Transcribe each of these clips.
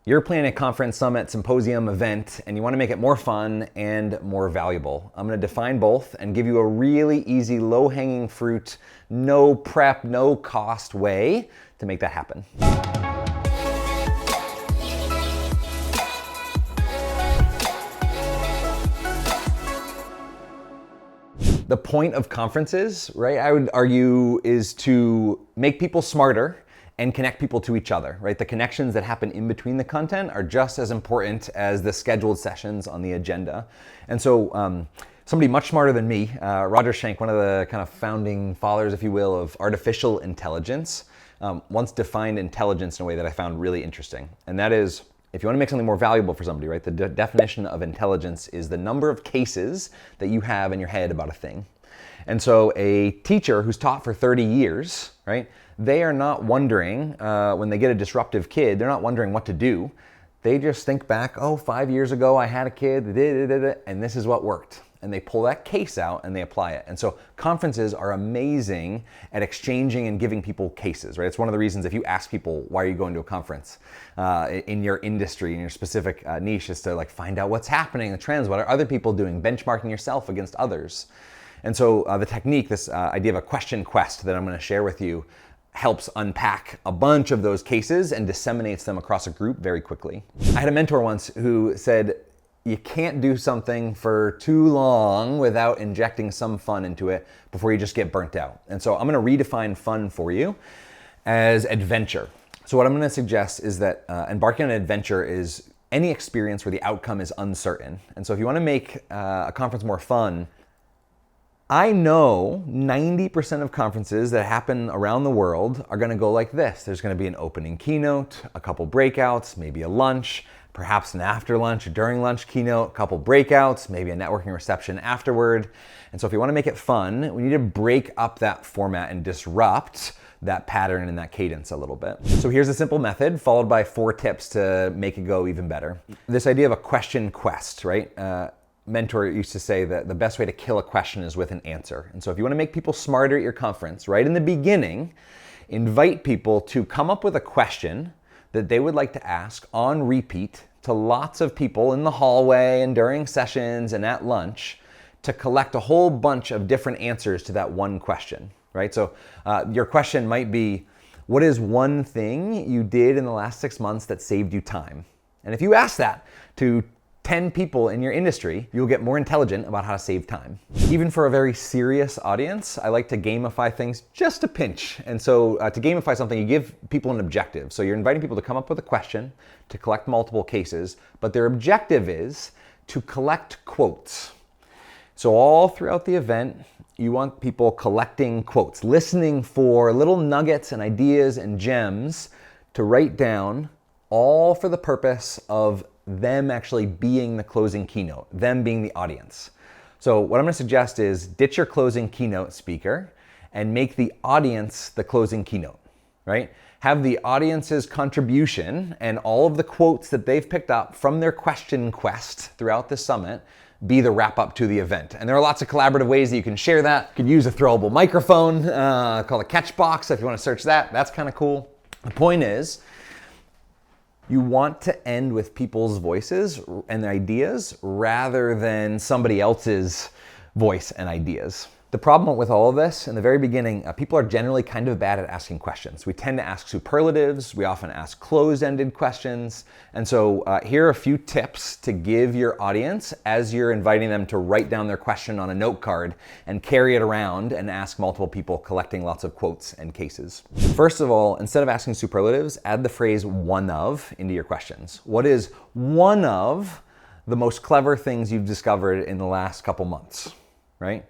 You're planning a conference, summit, symposium, event, and you want to make it more fun and more valuable. I'm going to define both and give you a really easy, low-hanging fruit, no prep, no cost way to make that happen. The point of conferences, right, I would argue, is to make people smarter and connect people to each other, right? The connections that happen in between the content are just as important as the scheduled sessions on the agenda. And so somebody much smarter than me, Roger Schenck, one of the kind of founding fathers, if you will, of artificial intelligence, once defined intelligence in a way that I found really interesting. And that is, if you want to make something more valuable for somebody, right, the definition of intelligence is the number of cases that you have in your head about a thing. And so a teacher who's taught for 30 years, right, they are not wondering, when they get a disruptive kid, they're not wondering what to do. They just think back, 5 years ago I had a kid, and this is what worked. And they pull that case out and they apply it. And so conferences are amazing at exchanging and giving people cases, right? It's one of the reasons if you ask people, why are you going to a conference in your industry, in your specific niche, is to like find out what's happening, the trends, what are other people doing, benchmarking yourself against others. And so the technique, this idea of a question quest that I'm going to share with you, helps unpack a bunch of those cases and disseminates them across a group very quickly. I had a mentor once who said, you can't do something for too long without injecting some fun into it before you just get burnt out. And so I'm going to redefine fun for you as adventure. So what I'm going to suggest is that embarking on an adventure is any experience where the outcome is uncertain. And so if you want to make a conference more fun, I know 90% of conferences that happen around the world are going to go like this. There's going to be an opening keynote, a couple breakouts, maybe a lunch, perhaps an after lunch or during lunch keynote, a couple breakouts, maybe a networking reception afterward. And so if you want to make it fun, we need to break up that format and disrupt that pattern and that cadence a little bit. So here's a simple method followed by 4 tips to make it go even better. This idea of a question quest, right? Mentor used to say that the best way to kill a question is with an answer. And so if you want to make people smarter at your conference, right in the beginning, invite people to come up with a question that they would like to ask on repeat to lots of people in the hallway and during sessions and at lunch to collect a whole bunch of different answers to that one question, right? So your question might be, what is one thing you did in the last 6 months that saved you time? And if you ask that to 10 people in your industry, you'll get more intelligent about how to save time. Even for a very serious audience, I like to gamify things just a pinch. And so to gamify something, you give people an objective. So you're inviting people to come up with a question, to collect multiple cases, but their objective is to collect quotes. So all throughout the event, you want people collecting quotes, listening for little nuggets and ideas and gems to write down, all for the purpose of them actually being the closing keynote, them being the audience. So what I'm going to suggest is ditch your closing keynote speaker and make the audience the closing keynote, right? Have the audience's contribution and all of the quotes that they've picked up from their question quest throughout the summit be the wrap up to the event. And there are lots of collaborative ways that you can share that. You could use a throwable microphone called a catch box if you want to search that. That's kind of cool. The point is, you want to end with people's voices and ideas rather than somebody else's voice and ideas. The problem with all of this, in the very beginning, people are generally kind of bad at asking questions. We tend to ask superlatives, we often ask closed-ended questions, and so here are a few tips to give your audience as you're inviting them to write down their question on a note card and carry it around and ask multiple people, collecting lots of quotes and cases. First of all, instead of asking superlatives, add the phrase one of into your questions. What is one of the most clever things you've discovered in the last couple months, right?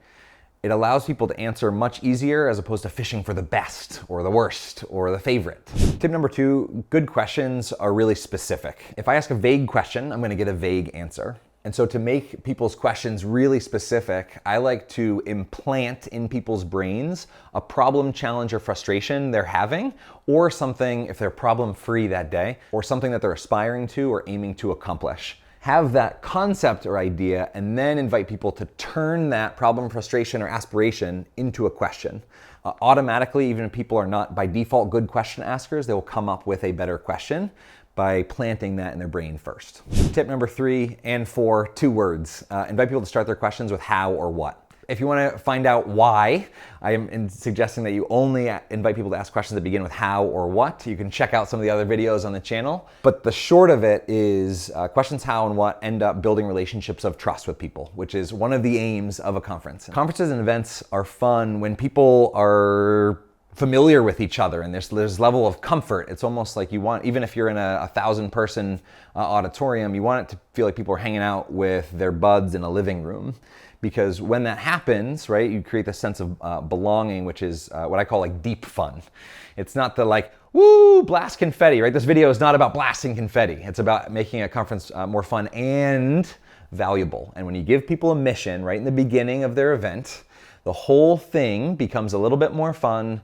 It allows people to answer much easier as opposed to fishing for the best or the worst or the favorite. Tip number 2, good questions are really specific. If I ask a vague question, I'm going to get a vague answer. And so to make people's questions really specific, I like to implant in people's brains a problem, challenge, or frustration they're having, or something, if they're problem-free that day, or something that they're aspiring to or aiming to accomplish. Have that concept or idea and then invite people to turn that problem, frustration, or aspiration into a question. Automatically, even if people are not by default good question askers, they will come up with a better question. by planting that in their brain first. Tip number 3 and 4, 2 words. Invite people to start their questions with how or what. If you want to find out why, I am suggesting that you only invite people to ask questions that begin with how or what. You can check out some of the other videos on the channel. But the short of it is questions how and what end up building relationships of trust with people, which is one of the aims of a conference. Conferences and events are fun when people are familiar with each other and there's level of comfort. It's almost like you want, even if you're in a 1,000-person auditorium, you want it to feel like people are hanging out with their buds in a living room. Because when that happens, right, you create this sense of belonging, which is what I call like deep fun. It's not the like, woo, blast confetti, right? This video is not about blasting confetti. It's about making a conference more fun and valuable. And when you give people a mission right in the beginning of their event, the whole thing becomes a little bit more fun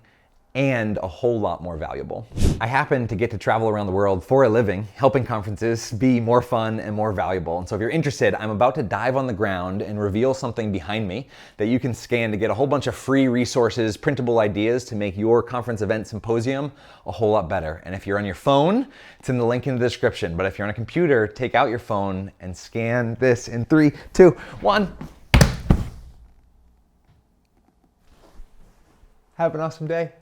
and a whole lot more valuable. I happen to get to travel around the world for a living, helping conferences be more fun and more valuable. And so if you're interested, I'm about to dive on the ground and reveal something behind me that you can scan to get a whole bunch of free resources, printable ideas to make your conference event symposium a whole lot better. And if you're on your phone, it's in the link in the description. But if you're on a computer, take out your phone and scan this in 3, 2, 1. Have an awesome day.